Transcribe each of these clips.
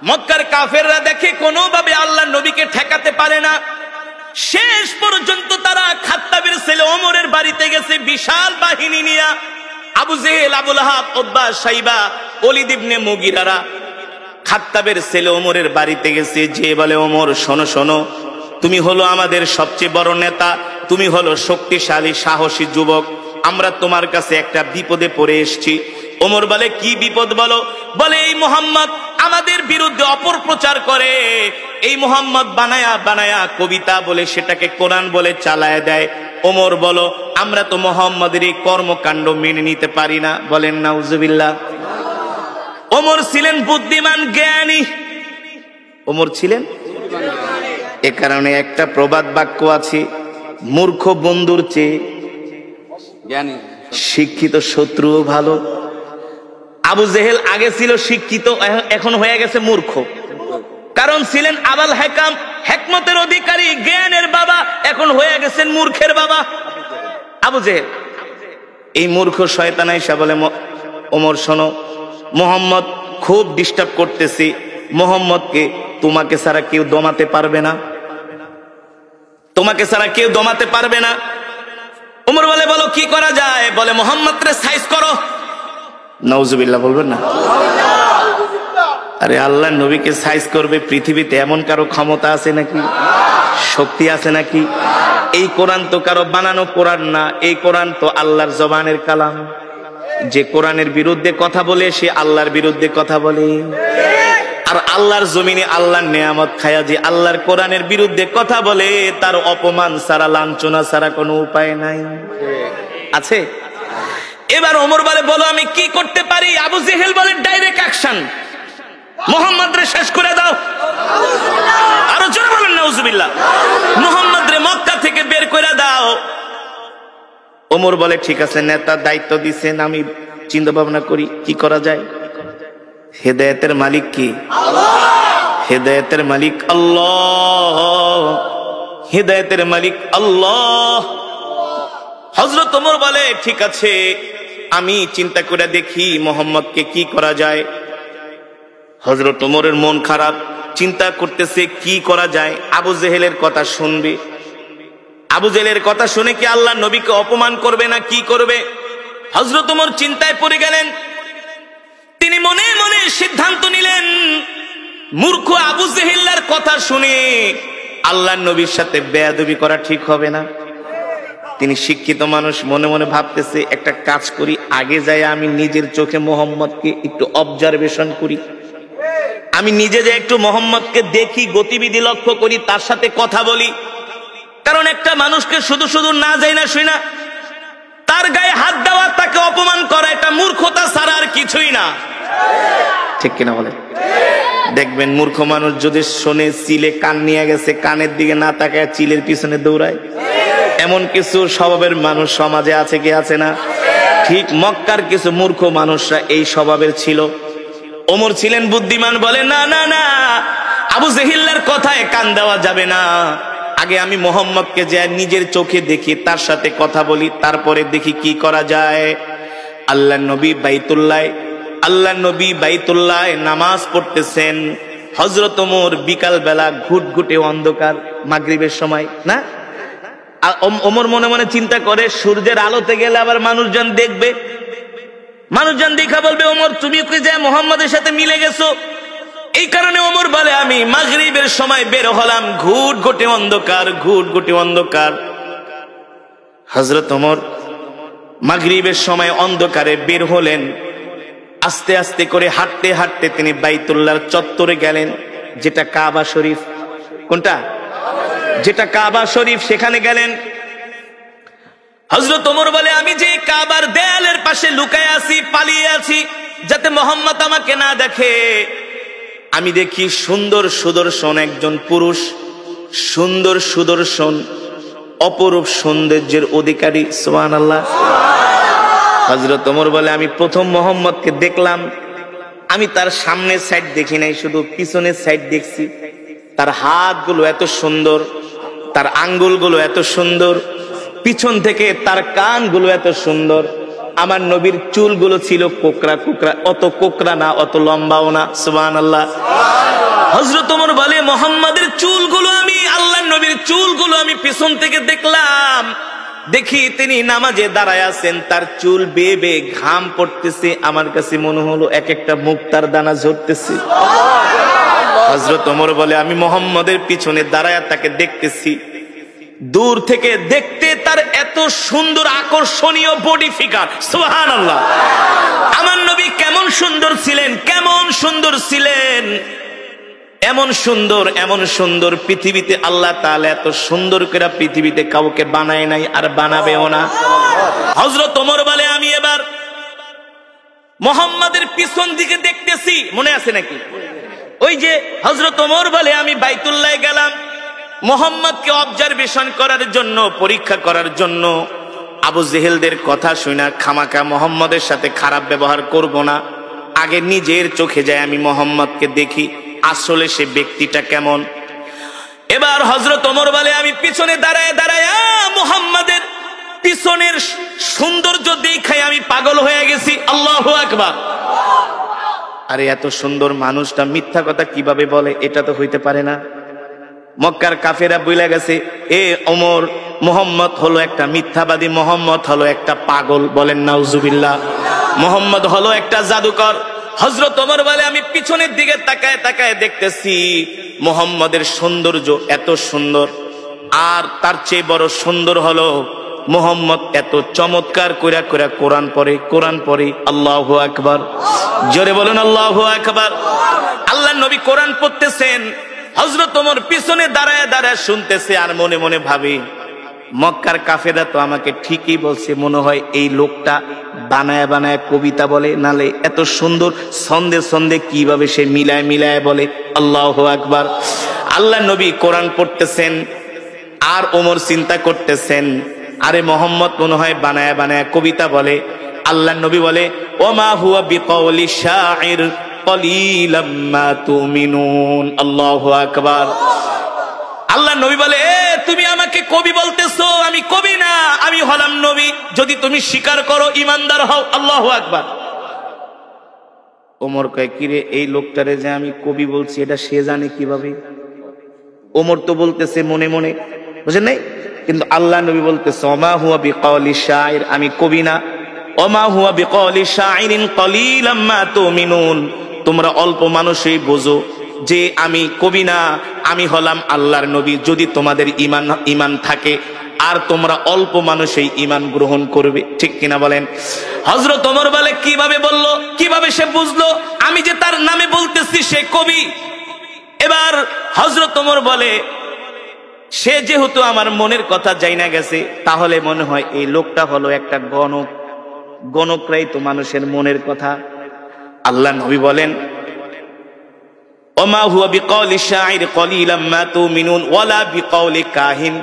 মক্কার কাফেররা দেখে কোনোভাবে আল্লাহর নবীকে ঠেকাতে পারে না। শেষ পর্যন্ত তারা খাত্তাবের ছেলে ওমরের বাড়িতে গেছে বিশাল বাহিনী নিয়ে। আবু জেহেল, আবু লাহাব, উতবা, শাইবা, ওলীদ ইবনে মুগীরারা খাত্তাবের ছেলে ওমরের বাড়িতে গেছে। যে বলে, ওমর শোনো শোনো, তুমি হলো আমাদের সবচেয়ে বড় নেতা, তুমি হলো শক্তিশালী সাহসী যুবক, আমরা তোমার কাছে একটা বিপদে পড়ে এসেছি। ওমর বলে, কি বিপদ বলো? বলে, এই মুহাম্মদ আমাদের বিরুদ্ধে অপপ্রচার করে, এই মুহাম্মদ বানায়া বানায়া কবিতা বলে সেটাকে কোরআন বলে চালায় দেয়। ওমর বলো, আমরা তো মুহাম্মদের এই কর্মকাণ্ড মেনে নিতে পারি না। বলেন নাউজুবিল্লাহ। ওমর ছিলেন বুদ্ধিমান, জ্ঞানী। ওমর ছিলেন, এ কারণে একটা প্রবাদ বাক্য আছে, মূর্খ বন্ধুর চেয়ে জ্ঞানী শিক্ষিত শত্রুও ভালো। আবু জেহেল আগে ছিল শিক্ষিত, এখন হয়ে গেছে মূর্খ। কারণ ছিলেন আবাল হেকাম, হেকমতের অধিকারী, জ্ঞানের বাবা, এখন হয়ে গেছেন মূর্খের বাবা আবু জেহেল। এই মূর্খ শয়তান আয়েশা বলে, ওমর শোনো, মুহাম্মদ খুব ডিস্টার্ব করতেছি, মুহাম্মদকে তোমাকে ছাড়া কেউ দমাতে পারবে না, তোমাকে ছাড়া কেউ দমাতে পারবে না। ওমর বলে, বলো কি করা যায়? বলে, মুহাম্মদকে সাইজ করো। নাউজুবিল্লাহ বলবেন না? আরে আল্লাহ নবীকে সাইজ করবে পৃথিবীতে এমন কারো ক্ষমতা আছে নাকি? শক্তি আছে নাকি? এই কোরআন তো কারো বানানো কোরআন না, এই কোরআন তো আল্লাহর জবানের কালাম। যে কোরআনের বিরুদ্ধে কথা বলে সে আল্লাহর বিরুদ্ধে কথা বলে। আর আল্লাহর জমিনে আল্লাহর নেয়ামত খায়া যে আল্লাহর কোরআনের বিরুদ্ধে কথা বলে, তার অপমান ছাড়া, লাঞ্ছনা ছাড়া কোনো উপায় নাই। আছে? এবার ওমর বলে, বলো আমি কি করতে পারি? আবু জেহেল বলে, ডাইরেক্ট অ্যাকশন, মুহাম্মদরে শেষ করে দাও। আরো জোরে বলেন নাউজুবিল্লাহ। মুহাম্মদরে মক্কা থেকে বের করে দাও। ওমর বলে, ঠিক আছে, নেতা দায়িত্ব দিছেন, আমি চিন্তা ভাবনা করি কি করা যায়। হেদায়েতের মালিক কি? হেদায়েতের মালিক আল্লাহ, হেদায়েতের মালিক আল্লাহ। হযরত ওমর বলে, ঠিক আছে, আমি চিন্তা করে দেখি মুহাম্মদকে কি করা যায়। হযরত ওমরের মন খারাপ, চিন্তা করতেছে কি করা যায়। আবু জেহেলের কথা শুনবে, আবু জেহেলের কথা শুনে কি আল্লাহ নবীকে অপমান করবে না কি করবে? হযরত ওমর চিন্তায় পড়ে গেলেন। তিনি মনে মনে সিদ্ধান্ত নিলেন, মূর্খ আবু জেহেলের কথা শুনে আল্লাহ নবীর সাথে বেয়াদবি করা ঠিক হবে না। তিনি শিক্ষিত মানুষ, মনে মনে ভাবতেছে, একটা কাজ করি, আগে যাই আমি নিজের চোখে মোহাম্মদকে একটু অবজারভেশন করি, আমি নিজে যে একটু মোহাম্মদকে দেখি, গতিবিধি লক্ষ্য করি, তার সাথে কথা বলি। কারণ একটা মানুষকে শুধু শুধু না যাই না শুই না, তার গায়ে হাত দেওয়া, তাকে অপমান করা, এটা মূর্খতা ছাড়া আর কিছুই না। ঠিক কিনা বলে? দেখবেন মূর্খ মানুষ যদি শোনে চিলে কান নিয়ে গেছে, কানের দিকে না তাকায় চিলের পিছনে দৌড়ায়। এমন কিছু স্বভাবের মানুষ সমাজে আছে কি আছে না? ঠিক মক্কার কিছু মূর্খ মানুষরা এই স্বভাবের ছিল। ওমর ছিলেন বুদ্ধিমান, বলে, না না না, আবু জেহেলের কথায় কান দেওয়া যাবে না, আগে আমি মুহাম্মদকে যে নিজের চোখে দেখি, তার সাথে কথা বলি, তারপরে দেখি কি করা যায়। আল্লাহ নবী বাইতুল্লাহ নামাজ পড়তেছেন। হযরত ওমর বিকাল বেলা ঘুটঘুটে অন্ধকার, মাগরিবের সময় না, ওমর মনে মনে চিন্তা করে, সূর্যের আলোতে গেলে আবার মানুষজন দেখবে, মানুষজন দেখা বলবে, ওমর তুমি কি যে মুহাম্মদের সাথে মিলে গেছো। এই কারণে ওমর বলে, আমি মাগরিবের সময় বের হলাম, ঘুটঘুটে অন্ধকার, ঘুটঘুটে অন্ধকার। হযরত ওমর মাগরিবের সময় অন্ধকারে বের হলেন। আস্তে আস্তে করে হাঁটতে হাঁটতে তিনি বাইতুল্লাহর চত্বরে গেলেন, যেটা কাবা শরীফ। কোনটা? যেটা কাবা শরীফ, সেখানে গেলেন। হযরত ওমর বলে, আমি যে কাবার দেয়ালের পাশে লুকায় আছি, পালিয়ে আছি, যাতে মুহাম্মদ আমাকে না দেখে। আমি দেখি সুন্দর সুদর্শন একজন পুরুষ, সুন্দর সুদর্শন, অপরূপ সৌন্দর্যের অধিকারী। সুবহানাল্লাহ। হযরত ওমর বলে, আমি প্রথম মুহাম্মদকে দেখলাম, আমি তার সামনের সাইড দেখি নাই, শুধু পিছনের সাইড দেখছি। তার হাতগুলো এত সুন্দর, তার আঙ্গুলগুলো এত সুন্দর, পিছন থেকে তার কানগুলো এত সুন্দর। আমার নবীর চুলগুলো ছিল কোকড়া কোকড়া, অত কোকড়া না, অত লম্বাও না। সুবহানাল্লাহ। হযরত ওমর বলে মুহাম্মাদের চুলগুলো আমি আল্লাহর নবীর চুলগুলো আমি পিছন থেকে দেখলাম, দেখি তিনি নামাজে দাঁড়ায় আছেন, তার চুল বেয়ে বেয়ে ঘাম পড়তেছে, আমার কাছে মনে হলো এক একটা মুক্তার দানা ঝরতেছে। হযরত ওমর বলে আমি মুহাম্মাদের পিছনে দাঁড়ায় তাকে দেখতেছি, দূর থেকে দেখতে তার এত সুন্দর আকর্ষণীয় বডি ফিগার, সুবহানাল্লাহ। আমার নবী কেমন সুন্দর ছিলেন, কেমন সুন্দর ছিলেন, এমন সুন্দর এমন সুন্দর পৃথিবীতে আল্লাহ তাআলা এত সুন্দর করে পৃথিবীতে কাউকে বানায় নাই, আর বানাবেও না। হযরত ওমর বলে আমি এবার মুহাম্মাদের পিছন দিকে দেখতেছি, মনে আছে নাকি? ওই যে হযরত ওমর বলে আমি বাইতুল্লাহ গেলাম মুহাম্মদকে অবজারভেশন করার জন্য, পরীক্ষা করার জন্য। আবু জেহেলদের কথা শুনে খামাকা মুহাম্মদের সাথে খারাপ ব্যবহার করব না, আগে নিজের চোখে যায় আমি মুহাম্মদকে দেখি আসলে সে ব্যক্তিটা কেমন। এবার হযরত ওমর বলে আমি পিছনে দাঁড়ায় দাঁড়ায় মুহাম্মাদের পিছনের সৌন্দর্য দেখায় আমি পাগল হয়ে গেছি। আল্লাহু আকবার। আরে এত সুন্দর মানুষটা মিথ্যা কথা কিভাবে বলে? এটা তো হইতে পারে না। মক্কার কাফেরা বইলা গেছে এ ওমর, মুহাম্মদ হলো একটা মিথ্যাবাদী, মুহাম্মদ হলো একটা পাগল। বলেন নাউজুবিল্লাহ। মুহাম্মদ হলো একটা জাদুকর। হযরত ওমর বলে আমি পিছনের দিকে তাকায় তাকায় দেখতেছি মুহাম্মদের সৌন্দর্য এত সুন্দর, আর তার চেয়ে বড় সুন্দর হলো মুহাম্মদ এত চমৎকার কইরা কইরা কোরআন পড়ে, কোরআন পড়ে। আল্লাহু আকবার। জোরে বলুন আল্লাহু আকবার। আল্লাহর নবী কোরআন পড়তেছেন, হযরত ওমর পিছনে দাঁড়ায় দাঁড়ায় শুনতেছে, আর মনে মনে ভাবে মক্কার কাফেররা তো আমাকে ঠিকই বলছে, মনে হয় এই লোকটা বানায় বানায় কবিতা বলে, নালে এত সুন্দর ছন্দে ছন্দে কিভাবে সে মিলায় মিলায় বলে। আল্লাহু আকবার। আল্লাহর নবী কোরআন পড়তেছেন, আর ওমর চিন্তা করতেছেন আরে মুহাম্মদ মনে হয় বানায় বানায় কবিতা বলে। আল্লাহর নবী বলে ওমা হুয়া বিকাউলি শাইর কলিলাম মা তুমিনুন। আল্লাহু আকবার। আল্লাহর নবী বলে এ তুমি আমাকে কবি বলতেছো, আমি কবি না, আমি হলাম নবী। যদি তুমি স্বীকার করো ইমানদার হও। আল্লাহু আকবার। ওমর কয় কিরে এই লোকটারে যে আমি কবি বলছি এটা সে জানে কিভাবে? ওমর তো বলতেছে মনে মনে, বুঝেন নাই? কিন্তু আল্লাহ নবী বলতেছে ওমা হুয়া বিকাউলি শাইর, আমি কবি না। ওমা হুয়া বিকাউলি শাইরিন কলিলাম মা তুমিনুন। তোমরা অল্প মানুষই বোঝো যে আমি কবি না, আমি হলাম আল্লাহর নবী। যদি তোমাদের ঈমান থাকে, আর তোমরা অল্প মানুষই ঈমান গ্রহণ করবে। ঠিক কিনা বলেন? হযরত ওমর বলে কিভাবে বললো, কিভাবে সে বুঝলো আমি যে তার নামে বলতেছি সে কবি? এবার হযরত ওমর বলে সে যেহেতু আমার মনের কথা জানা গেছে, তাহলে মনে হয় এই লোকটা হলো একটা গণক। গণকরাই তো মানুষের মনের কথা। আল্লাহ নবী বলেন ওমা হুয়া বিকাউলি শাইর কলিলাম মা তুমিনুন ওয়ালা বিকাউলি কাহিন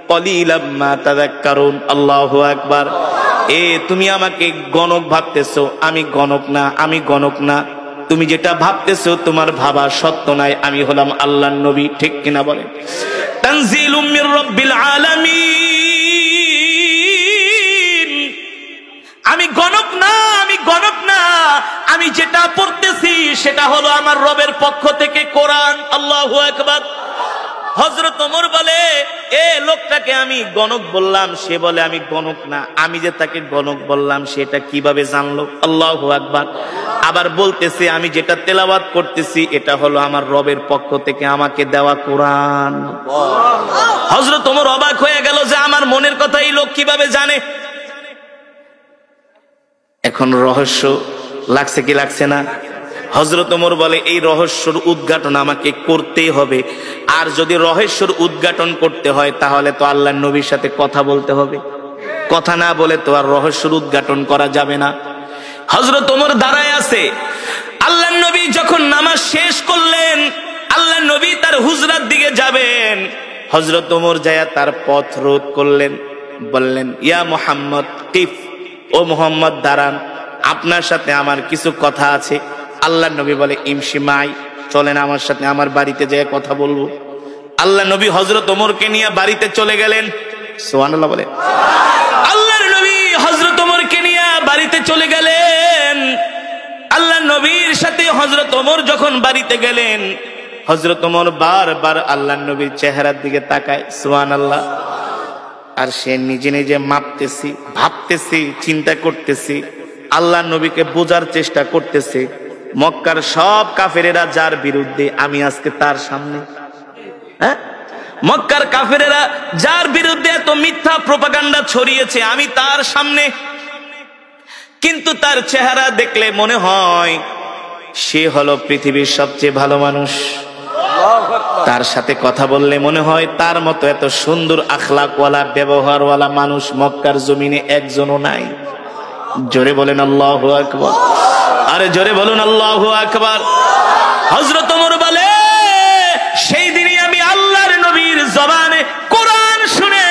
কলিলাম মা তাযাক্কারুন। আল্লাহু আকবার। এ তুমি আমাকে গণক ভাবতেছো, আমি গণক না, আমি গণক না। তুমি যেটা ভাবতেছো তোমার ভাবা সত্য নাই, আমি হলাম আল্লাহর নবী। ঠিক কিনা বলেন? তানজিলুম মির রাব্বিল আলামিন। আমি গণক না, আমি গণক না, আমি যেটা পড়তেছি সেটা হলো আমার রবের পক্ষ থেকে কোরআন। আল্লাহু আকবার। হযরত ওমর বলে এ লোকটাকে আমি গণক বললাম, সে বলে আমি গণক না। আমি যে তাকে গণক বললাম সেটা কিভাবে জানলো? আল্লাহু আকবার। আবার বলতেছে আমি যেটা তেলাওয়াত করতেছি এটা হলো আমার রবের পক্ষ থেকে আমাকে দেওয়া কোরআন। হযরত ওমর অবাক হয়ে গেল যে আমার মনের কথা এই লোক কিভাবে জানে। এখন রহস্য লাগছে কি লাগছে না? হযরত ওমর বলে এই রহস্যর উদ্ঘাটন আমাকে করতেই হবে, আর যদি রহস্যর উদ্ঘাটন করতে হয় তাহলে তো আল্লাহর নবীর সাথে কথা বলতে হবে। কথা না বলে তো আর রহস্যর উদ্ঘাটন করা যাবে না। হযরত ওমর দাঁড়ায় আছে। আল্লাহর নবী যখন নামাজ শেষ করলেন, আল্লাহর নবী তার হুজরার দিকে যাবেন। হযরত ওমর যায় তার পথ রোধ করলেন, বললেন ইয়া মুহাম্মদ কিফ, ও মুহাম্মদ দাঁড়ান, আপনার সাথে আমার কিছু কথা আছে। আল্লাহর নবী বলে ইমশি মাই, চলেন আমার সাথে, আমার বাড়িতে যেয়ে কথা বলবো। আল্লাহর নবী হযরত ওমরকে নিয়ে বাড়িতে চলে গেলেন। সুবহানাল্লাহ বলে। আল্লাহর নবী হযরত ওমরকে নিয়ে বাড়িতে চলে গেলেন। আল্লাহর নবীর সাথে হযরত ওমর যখন বাড়িতে গেলেন, হযরত ওমর বারবার আল্লাহর নবীর চেহারার দিকে তাকায়, সুবহানাল্লাহ। আর সে নিজে নিজে মাপতেছি, ভাবতেছি, চিন্তা করতেছি, আল্লাহর নবীকে বোঝার চেষ্টা করতেছে। মক্কার সব কাফেরেরা যার বিরুদ্ধে, আমি আজকে তার সামনে। হ্যাঁ, মক্কার কাফেরেরা যার বিরুদ্ধে এত মিথ্যা প্রোপাগান্ডা ছড়িয়েছে, আমি তার সামনে। কিন্তু তার চেহারা দেখলে মনে হয় সে হলো পৃথিবীর সবচেয়ে ভালো মানুষ। তার সাথে কথা বললে মনে হয় তার মতো এত সুন্দর আখলাকওয়ালা, ব্যবহারওয়ালা মানুষ মক্কার জমিনে একজনও নাই। জোরে বলেন আল্লাহু আকবার। আরে জোরে বলুন আল্লাহু আকবার। হযরত ওমর বলে, সেই দিনই আমি আল্লাহর নবীর জবানে কোরআন শুনে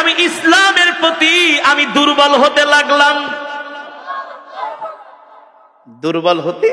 আমি ইসলামের প্রতি আমি দুর্বল হতে লাগলাম। দুর্বল হতে